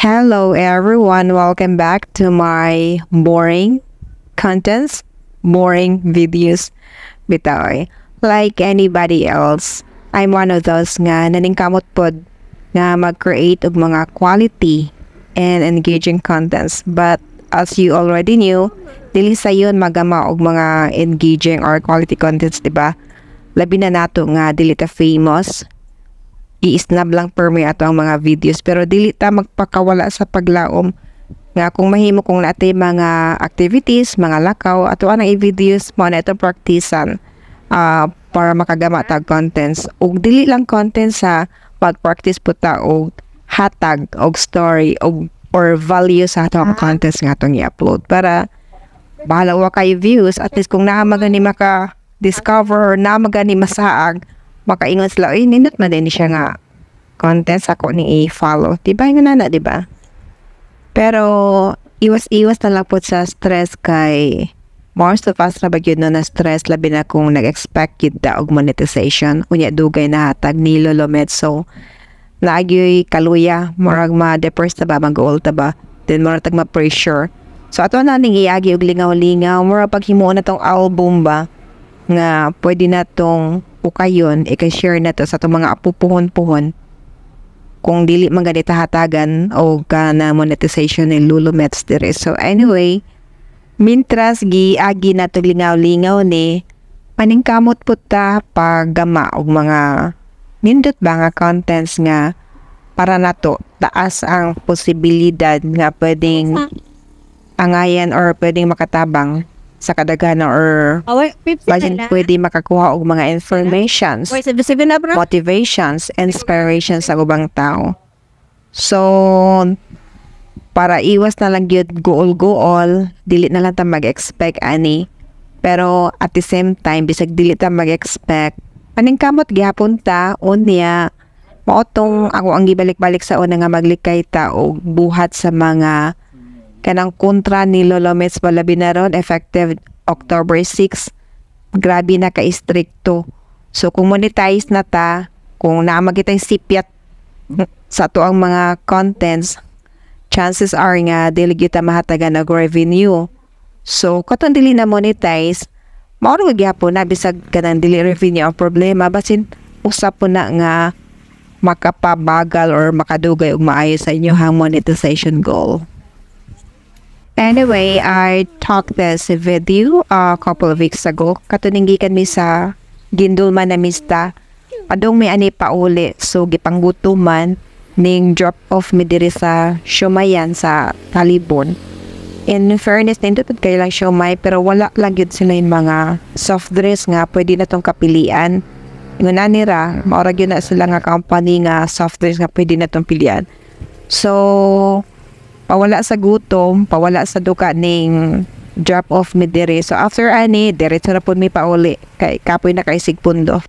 Hello everyone, welcome back to my boring contents, boring videos. Bitaw, like anybody else, I'm one of those nga naningkamot pod nga mag-create og mga quality and engaging contents. But as you already knew, dili sayon magama og mga engaging or quality contents, diba? Labi na nato nga dili ta famous, i-snab lang per me ato ang mga videos, pero dili ta magpakawala sa paglaom nga kung mahimo kung natay mga activities, mga lakaw ato anang i-videos mo na ito practicean para makagama tag contents, ug dili lang contents sa pag-practice po ta og hatag og story or value sa atong contents nga atong i-upload para bahala wa kay views, at least kung naa magani maka discover or naa magani masaag, makaingon sila, nindot man din siya nga contents ako ni i-follow. Diba yung nana, diba? Pero, iwas-iwas na lang po sa stress kay most of us na bagyod no na stress, labi na kung nag-expect yun da og monetization. Unya, dugay na hatag ni Lolo Medso. Naagyoy kaluya, morag ma-depressed na ba, mag-goal ta ba? Then, morag tag ma-pressure. So, ato na ning iagi og lingaw-lingaw, morag paghimuon na tong album ba, nga pwede na tong ukayon, i-share na to sa itong mga apupuhon-puhon kung dili man ganito hatagan o ka na monetization ni Lolo Mets dire. So anyway, mintras agi na to lingaw-lingaw ni paningkamot po ta paggama og mga nindot ba nga contents nga para nato taas ang posibilidad nga pwedeng angayan or pwedeng makatabang sa kadaghanan or basin pwede makakuha og mga informations, motivations, inspirations sa ubang tao. So, para iwas na lang yun goal, dili na lang ta mag-expect ani. Pero at the same time, bisag dili ta mag-expect, paningkamot gyapon ta, unya, maotong ako ang gibalik-balik sa una nga maglikay ta og buhat sa mga kanang kontra ni Lolo Mets palabi na ron, effective October 6. Grabe na ka-stricto. So, kung monetize na ta, kung naamagitang sipyat sa to ang mga contents, chances are nga, dili kita mahatagan ng revenue. So, katong dili na monetize, mauro gyapon na, bisag ka ng dili revenue ang problema, basin usap po na nga makapabagal or makadugay og maayo sa inyong monetization goal. Anyway, I talked this video a couple of weeks ago. Katuninggikan mi sa Gindulman na mista. Padong may ani pauli. So, gipanggutuman ning drop off mi diri sa Shumayan sa Talibon. In fairness, nindot kayo lang Shumay, pero wala lang yun sila yung mga soft drinks nga pwede na tong kapilian. Yung nanira, maurag yun na sila nga company nga soft drinks nga pwede na tong pilian. So, pawala sa gutom, pawala sa duka ning drop off mi diri. So after ani, diretso na pud mi pauli kay kapoy na kay sigpundo.